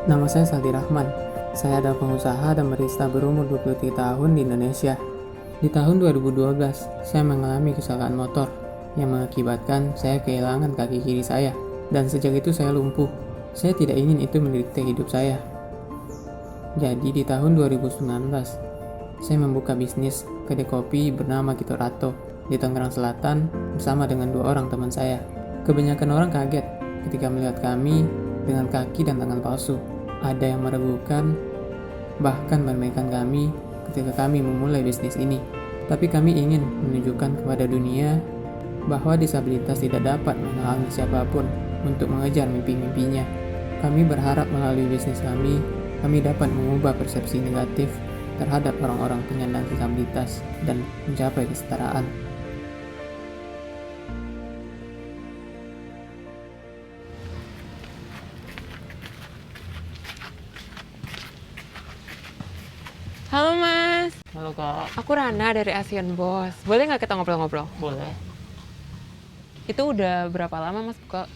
Nama saya Saldi Rahman. Saya adalah pengusaha dan barista berumur 23 tahun di Indonesia. Di tahun 2012, saya mengalami kecelakaan motor yang mengakibatkan saya kehilangan kaki kiri saya. Dan sejak itu saya lumpuh. Saya tidak ingin itu menderita hidup saya. Jadi di tahun 2019, saya membuka bisnis kedai kopi bernama Kito Rato di Tangerang Selatan bersama dengan 2 orang teman saya. Kebanyakan orang kaget ketika melihat kami dengan kaki dan tangan palsu. Ada yang meragukan, bahkan meremehkan kami ketika kami memulai bisnis ini. Tapi kami ingin menunjukkan kepada dunia bahwa disabilitas tidak dapat menghalangi siapapun untuk mengejar mimpi-mimpinya. Kami berharap melalui bisnis kami dapat mengubah persepsi negatif terhadap orang-orang penyandang disabilitas dan mencapai kesetaraan. Halo Mas, Halo Kak, aku Rana dari Asian Boss. Boleh nggak kita ngobrol-ngobrol? boleh. Itu udah berapa lama Mas buka?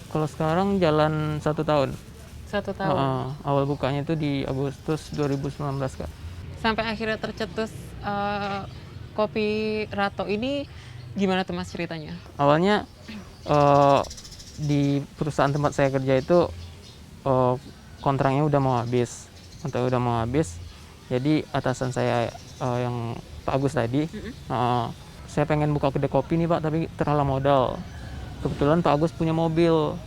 Kalau sekarang jalan 1 tahun. 1 tahun. Awal bukanya itu di Agustus 2019 Kak. Sampai akhirnya tercetus kopi Rato ini gimana tuh Mas ceritanya? Awalnya eh, di perusahaan tempat saya kerja itu kontraknya udah mau habis. Jadi atasan saya yang Pak Agus tadi, saya pengen buka kedai kopi nih Pak, tapi terhalang modal. Kebetulan Pak Agus punya mobil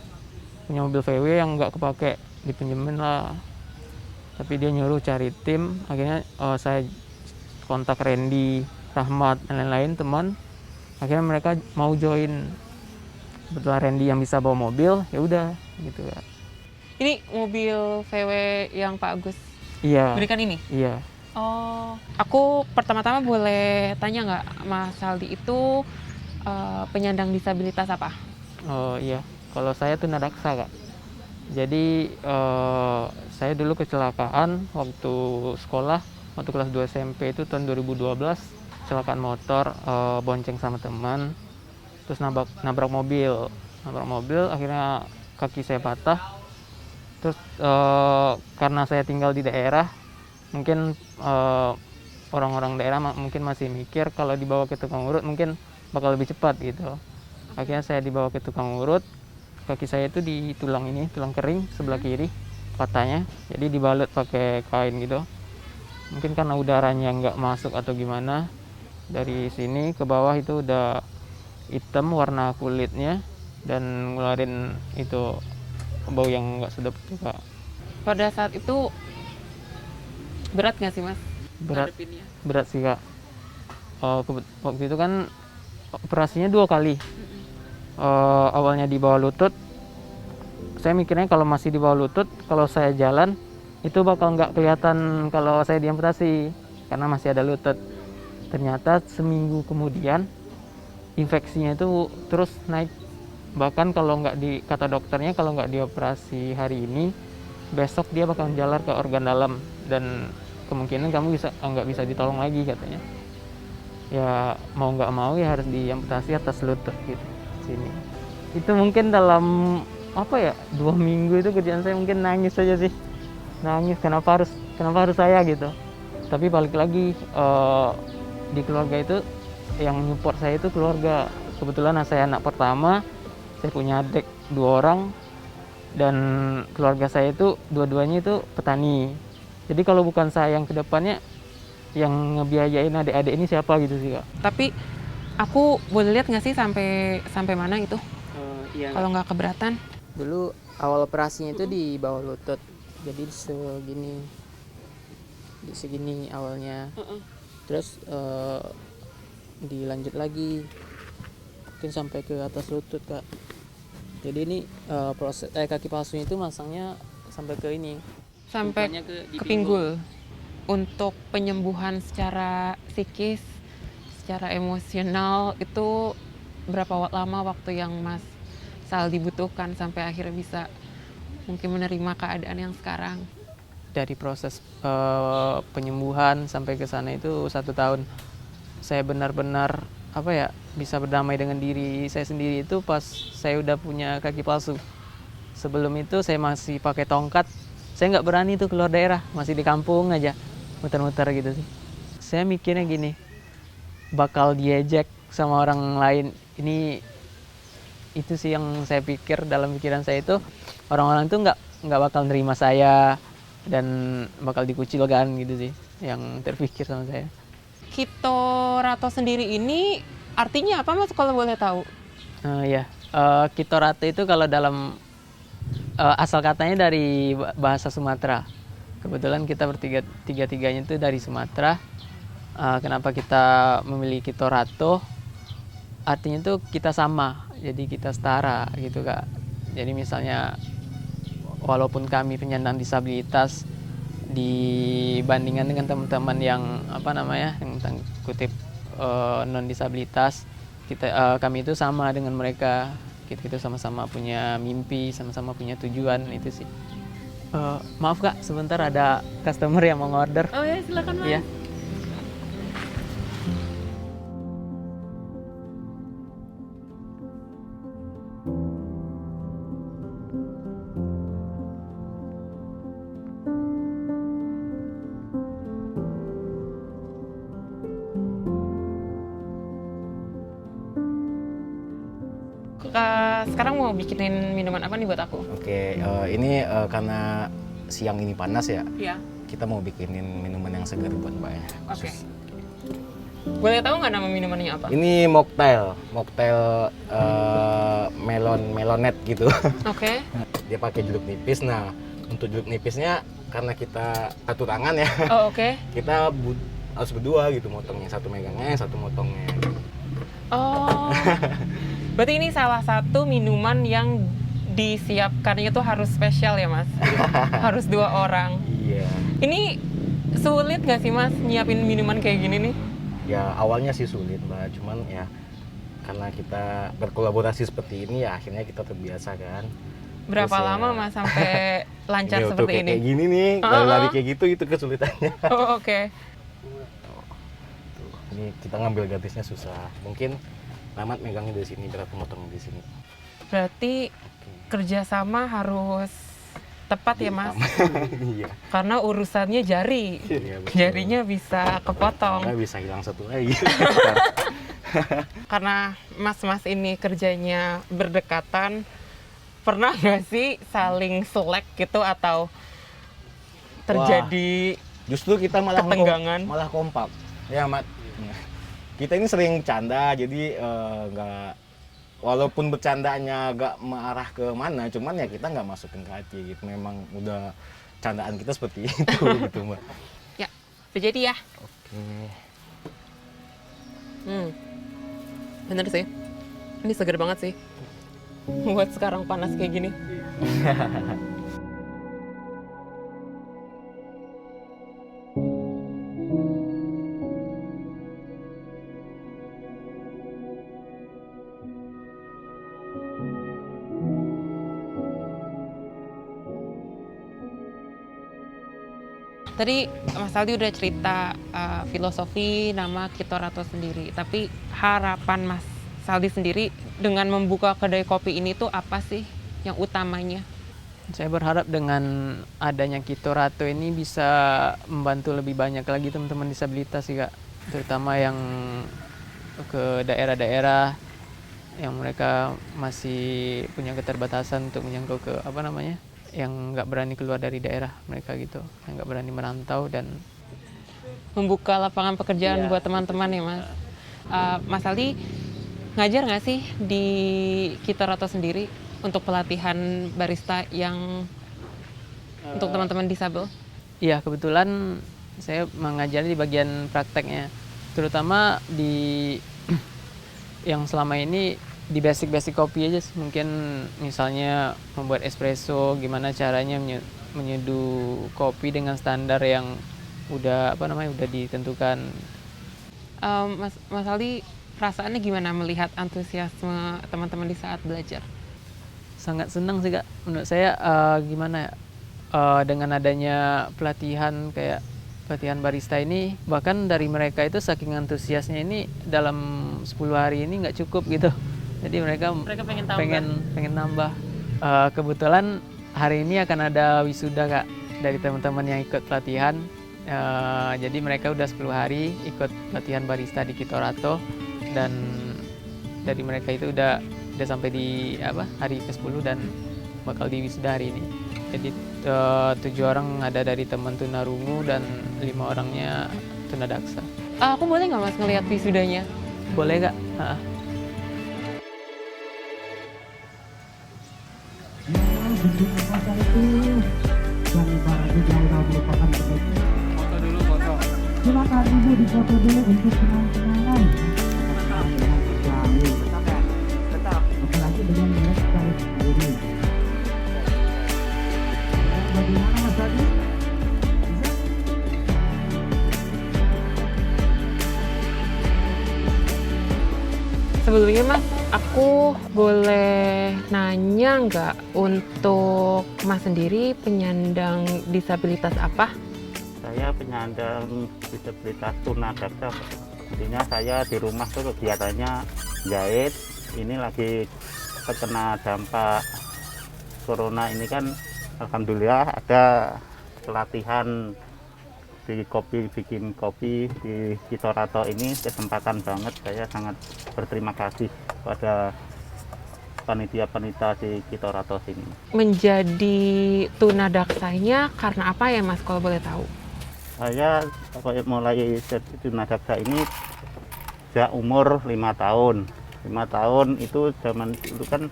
VW yang nggak kepake, dipinjemin lah. Tapi dia nyuruh cari tim, akhirnya saya kontak Randy, Rahmat, dan lain-lain teman. Akhirnya mereka mau join. Kebetulan Randy yang bisa bawa mobil, ya udah gitu ya. Ini mobil VW yang Pak Agus Iya. berikan ini? Iya. Oh, aku pertama-tama boleh tanya nggak Mas Saldi itu penyandang disabilitas apa? Oh iya. Kalau saya tunaraksa Kak. Jadi saya dulu kecelakaan waktu sekolah, waktu kelas 2 SMP itu tahun 2012, kecelakaan motor, bonceng sama teman, terus nabrak mobil, akhirnya kaki saya patah. Terus karena saya tinggal di daerah, mungkin orang-orang daerah mungkin masih mikir kalau dibawa ke tukang urut mungkin bakal lebih cepat gitu. Akhirnya saya dibawa ke tukang urut, kaki saya itu di tulang kering sebelah kiri patahnya, jadi dibalut pakai kain gitu. Mungkin karena udaranya nggak masuk atau gimana, dari sini ke bawah itu udah hitam warna kulitnya dan ngeluarin itu bau yang nggak sedap juga. Pada saat itu berat nggak sih Mas? Ngadepinnya? Berat sih Kak. Waktu itu kan operasinya 2 kali. Awalnya di bawah lutut, saya mikirnya kalau masih di bawah lutut, kalau saya jalan itu bakal nggak kelihatan kalau saya diamputasi karena masih ada lutut. Ternyata seminggu kemudian infeksinya itu terus naik. Bahkan kalau kata dokternya kalau nggak dioperasi hari ini, besok dia bakal jalar ke organ dalam dan kemungkinan kamu nggak bisa ditolong lagi katanya. Ya mau nggak mau ya harus diamputasi atas lutut gitu sini. Itu mungkin dalam 2 minggu itu kerjaan saya mungkin nangis saja sih, kenapa harus saya gitu. Tapi balik lagi di keluarga itu yang support saya itu keluarga. Kebetulan saya anak pertama, saya punya adik 2 orang dan keluarga saya itu dua-duanya itu petani. Jadi kalau bukan saya yang kedepannya yang ngebiayain adik-adik ini siapa gitu sih Kak. Tapi aku boleh lihat nggak sih sampai mana itu? Iya. Kalau nggak keberatan? Dulu awal operasinya itu di bawah lutut, jadi segini awalnya. Terus dilanjut lagi, mungkin sampai ke atas lutut Kak. Jadi ini proses kaki palsunya itu masangnya sampai ke ini, Sampai tumpuannya di ke pinggul. Untuk penyembuhan secara psikis, secara emosional itu berapa lama waktu yang Mas Saldi butuhkan sampai akhirnya bisa mungkin menerima keadaan yang sekarang? Dari proses penyembuhan sampai ke sana itu 1 tahun. Saya benar-benar bisa berdamai dengan diri saya sendiri itu pas saya udah punya kaki palsu. Sebelum itu saya masih pakai tongkat saya nggak berani tuh keluar daerah, masih di kampung aja muter-muter gitu sih. Saya mikirnya gini, bakal diejek sama orang lain. Itu sih yang saya pikir dalam pikiran saya itu, orang-orang tuh nggak bakal nerima saya dan bakal dikucilkan gitu sih yang terpikir sama saya. Kitorato sendiri ini artinya apa Mas kalau boleh tahu? Ya, Kitorato itu kalau dalam asal katanya dari bahasa Sumatera. Kebetulan kita tiga-tiganya itu dari Sumatera. Kenapa kita memilih Kitorato? Artinya itu kita sama, jadi kita setara gitu Kak. Jadi misalnya walaupun kami penyandang disabilitas dibandingkan dengan teman-teman yang yang kutip non disabilitas, kami itu sama dengan mereka. Kita itu sama-sama punya mimpi, sama-sama punya tujuan, itu sih. Maaf Kak, sebentar ada customer yang mau order. Oh ya, silakan Mas. Iya. Sekarang mau bikinin minuman apa nih buat aku? Oke, ini karena siang ini panas ya, Iya. kita mau bikinin minuman yang segar buat Mbak ya. Oke. Boleh tahu nggak nama minumannya apa? Ini mocktail melonet gitu. Oke. Dia pakai jeruk nipis. Nah, untuk jeruk nipisnya karena kita satu tangan ya, Oh, oke. kita harus berdua gitu motongnya, satu megangnya, satu motongnya. Oh. Berarti ini salah satu minuman yang disiapkannya tuh harus spesial ya Mas? Harus 2 orang. Iya. Ini sulit nggak sih Mas nyiapin minuman kayak gini nih? Ya awalnya sih sulit Mbak, cuman ya karena kita berkolaborasi seperti ini ya akhirnya kita terbiasa kan. Berapa Terus ya, lama Mas sampai lancar untuk seperti ini? kayak gini nih, lari-lari kayak gitu itu kesulitannya. Oh, oke. Ini kita ngambil garisnya susah. Mungkin Mamat megangnya dari sini, berat memotongnya di sini. Berarti kerjasama harus tepat ya Mas? Iya. Karena urusannya jari. Iya, betul. Jarinya bisa kepotong. Nggak bisa hilang satu lagi. Karena mas-mas ini kerjanya berdekatan, pernah nggak sih saling selek gitu atau terjadi Justru kita malah ketenggangan? malah kompak. Ya Mat. Kita ini sering bercanda, jadi nggak, walaupun bercandanya nggak mengarah ke mana, cuman ya kita nggak masukin ke hati gitu. Memang udah candaan kita seperti itu gitu Mbak. Ya, jadi ya. Oke. Bener sih. Ini seger banget sih. Buat sekarang panas kayak gini. Tadi Mas Aldi udah cerita filosofi nama Kitorato sendiri, tapi harapan Mas Saldi sendiri dengan membuka kedai kopi ini tuh apa sih yang utamanya? Saya berharap dengan adanya Kitorato ini bisa membantu lebih banyak lagi teman-teman disabilitas sih Kak, terutama yang ke daerah-daerah yang mereka masih punya keterbatasan untuk menjangkau ke yang nggak berani keluar dari daerah mereka gitu, yang nggak berani merantau dan Membuka lapangan pekerjaan Iya, buat teman-teman ya Mas. Mas Aldi ngajar nggak sih di Kitorato sendiri untuk pelatihan barista yang untuk teman-teman disabel? Iya, kebetulan saya mengajar di bagian prakteknya, terutama di yang selama ini di basic kopi aja sih. Mungkin misalnya membuat espresso, gimana caranya menyeduh kopi dengan standar yang udah udah ditentukan. Mas Aldi, perasaannya gimana melihat antusiasme teman-teman di saat belajar? Sangat senang sih Kak, menurut saya dengan adanya pelatihan kayak pelatihan barista ini, bahkan dari mereka itu saking antusiasnya ini dalam 10 hari ini nggak cukup gitu, jadi mereka pengen tambah. pengen nambah. Kebetulan hari ini akan ada wisuda Kak, dari teman-teman yang ikut pelatihan. Jadi mereka udah 10 hari ikut pelatihan barista di Kitorato, dan dari mereka itu udah sampai di hari ke-10 dan bakal diwisuda hari ini. Jadi 7 orang ada dari teman tunarungu dan 5 orangnya tunadaksa. Aku boleh nggak Mas ngelihat wisudanya? Boleh Kak? Silakan Ibu difoto dulu untuk kenang-kenangan. Laki-laki dengan merek tarik sendiri. Bagaimana Mas Adi? Sebelumnya Mas, aku boleh nanya nggak, untuk Mas sendiri penyandang disabilitas apa? Saya penyandang disabilitas tunadaksa. Intinya saya di rumah tuh kegiatannya jahit. Ini lagi terkena dampak corona ini kan, alhamdulillah ada pelatihan di bikin kopi di Kitorato ini, kesempatan banget. Saya sangat berterima kasih pada panitia-panitia di Kitorato sini. Menjadi tunadaksanya karena apa ya Mas, kalau boleh tahu? Saya mulai jadi tunadaksa ini sejak umur 5 tahun. 5 tahun itu zaman dulu kan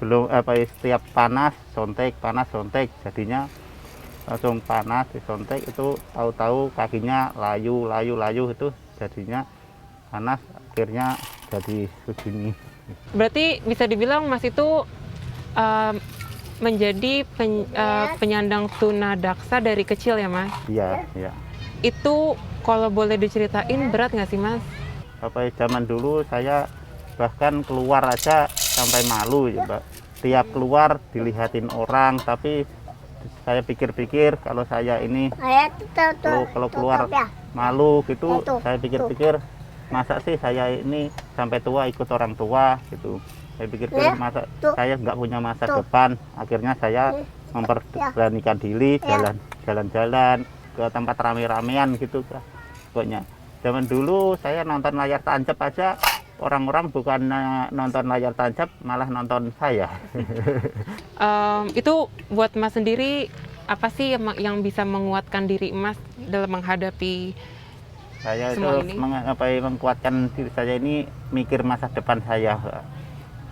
belum setiap panas sontek, jadinya langsung panas disontek, itu tahu-tahu kakinya layu itu jadinya panas, akhirnya jadi begini. Berarti bisa dibilang Mas itu menjadi penyandang tunadaksa dari kecil ya Mas? Iya. Itu kalau boleh diceritain berat nggak sih Mas? Zaman dulu saya bahkan keluar aja sampai malu ya Mbak. Tiap keluar dilihatin orang, tapi saya pikir-pikir kalau saya ini kalau keluar malu gitu, saya pikir-pikir masa sih saya ini sampai tua ikut orang tua gitu. Saya pikir-pikir masa saya nggak punya masa depan. Akhirnya saya memperberanikan diri jalan-jalan ke tempat rame-ramean gitu pokoknya. Zaman dulu saya nonton layar tancap aja, orang-orang bukan nonton layar tancap, malah nonton saya. Itu buat Mas sendiri apa sih yang bisa menguatkan diri Mas dalam menghadapi Saya semua itu ini? mengkuatkan diri saya ini, mikir masa depan saya.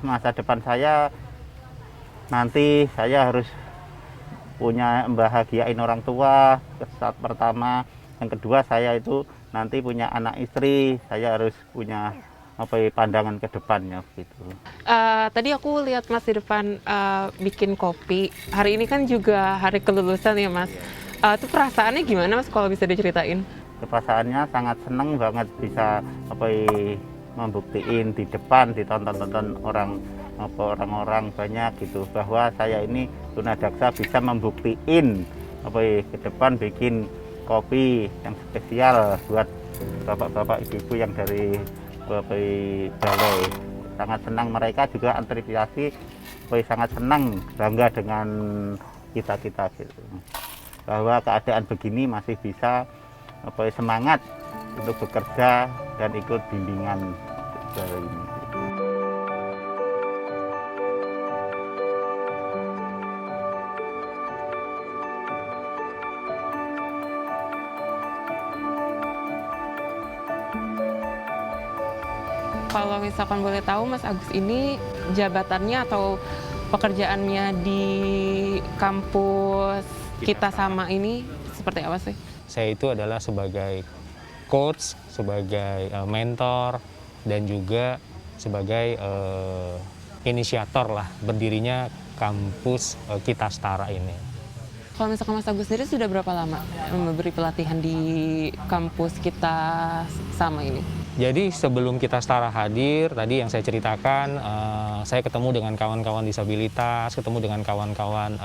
Masa depan saya nanti saya harus punya membahagiain orang tua saat pertama. Yang kedua saya itu nanti punya anak istri, saya harus punya pandangan ke depannya gitu. Tadi aku lihat Mas di depan bikin kopi. Hari ini kan juga hari kelulusan ya Mas. Itu perasaannya gimana Mas kalau bisa diceritain? Perasaannya sangat senang banget bisa membuktiin di depan, ditonton-tonton orang-orang banyak gitu, bahwa saya ini tunadaksa bisa membuktiin ke depan bikin kopi yang spesial buat bapak-bapak ibu-ibu yang dari balai. Sangat senang, mereka juga antusiasi, sangat senang, bangga dengan kita gitu, bahwa keadaan begini masih bisa semangat untuk bekerja dan ikut bimbingan ini. Kalau misalkan boleh tahu Mas Agus ini jabatannya atau pekerjaannya di kampus kita sama ini seperti apa sih? Saya itu adalah sebagai coach, sebagai mentor, dan juga sebagai inisiator lah berdirinya kampus Kita Setara ini. Kalau misalkan Mas Agus sendiri sudah berapa lama memberi pelatihan di kampus kita sama ini? Jadi sebelum Kita Setara hadir, tadi yang saya ceritakan, saya ketemu dengan kawan-kawan disabilitas, ketemu dengan kawan-kawan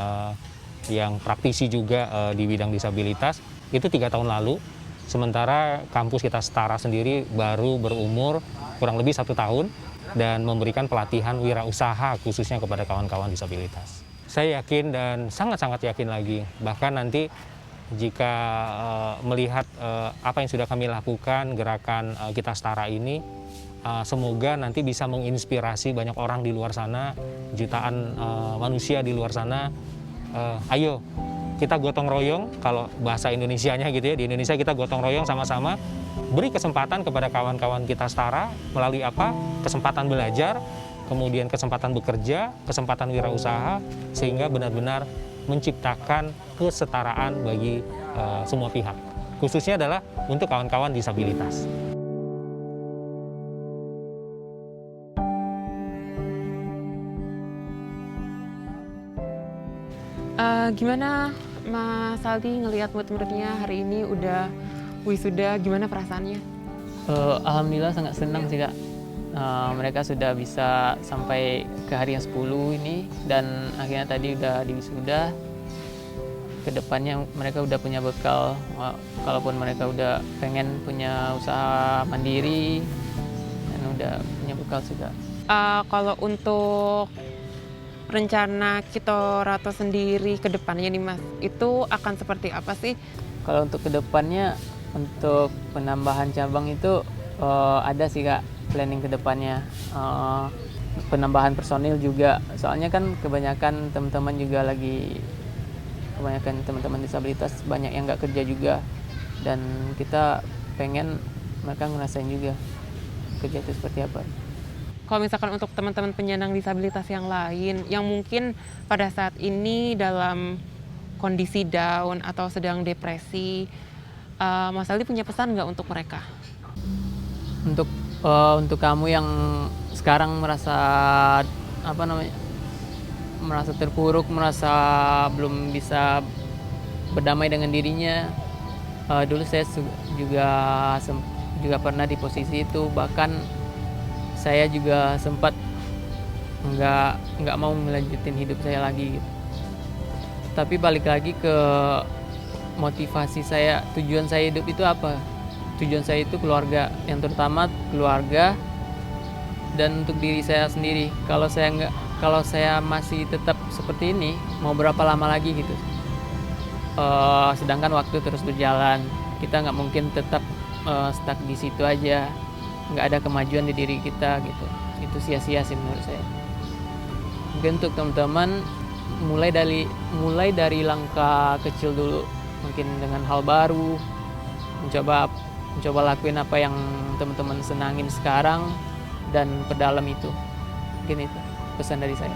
yang praktisi juga di bidang disabilitas, itu 3 tahun lalu. Sementara kampus Kita Setara sendiri baru berumur kurang lebih 1 tahun dan memberikan pelatihan wirausaha khususnya kepada kawan-kawan disabilitas. saya yakin dan sangat-sangat yakin lagi, bahkan nanti jika melihat apa yang sudah kami lakukan, gerakan Kita Setara ini, semoga nanti bisa menginspirasi banyak orang di luar sana, jutaan manusia di luar sana. Ayo kita gotong royong, kalau bahasa Indonesianya gitu ya, di Indonesia kita gotong royong sama-sama, beri kesempatan kepada kawan-kawan kita setara melalui apa? Kesempatan belajar, kemudian kesempatan bekerja, kesempatan wirausaha, sehingga benar-benar menciptakan kesetaraan bagi semua pihak. Khususnya adalah untuk kawan-kawan disabilitas. Gimana Mas Saldi ngelihat murid-muridnya hari ini udah wisuda, gimana perasaannya? Alhamdulillah sangat senang sih Kak. Mereka sudah bisa sampai ke hari yang 10 ini dan akhirnya tadi udah diwisuda. Kedepannya mereka udah punya bekal, kalaupun mereka udah pengen punya usaha mandiri dan udah punya bekal juga. Kalau untuk rencana Kitorato sendiri ke depannya nih Mas, itu akan seperti apa sih? Kalau untuk kedepannya, untuk penambahan cabang itu ada sih Kak, planning kedepannya. Penambahan personil juga, soalnya kan kebanyakan teman-teman disabilitas banyak yang nggak kerja juga, dan kita pengen mereka ngerasain juga kerja itu seperti apa. Kalau misalkan untuk teman-teman penyandang disabilitas yang lain yang mungkin pada saat ini dalam kondisi down atau sedang depresi, Mas Aldi punya pesan nggak untuk mereka? Untuk kamu yang sekarang merasa merasa terpuruk, merasa belum bisa berdamai dengan dirinya, dulu saya juga pernah di posisi itu, bahkan saya juga sempat nggak mau melanjutin hidup saya lagi gitu. Tapi balik lagi ke motivasi saya, tujuan saya hidup itu apa? Tujuan saya itu keluarga, yang terutama keluarga dan untuk diri saya sendiri. Kalau saya masih tetap seperti ini, mau berapa lama lagi gitu? Sedangkan waktu terus berjalan, kita nggak mungkin tetap stuck di situ aja. Nggak ada kemajuan di diri kita gitu, itu sia-sia sih menurut saya. Mungkin untuk teman-teman mulai dari langkah kecil dulu, mungkin dengan hal baru, mencoba lakuin apa yang teman-teman senangin sekarang dan perdalam itu. Mungkin itu pesan dari saya.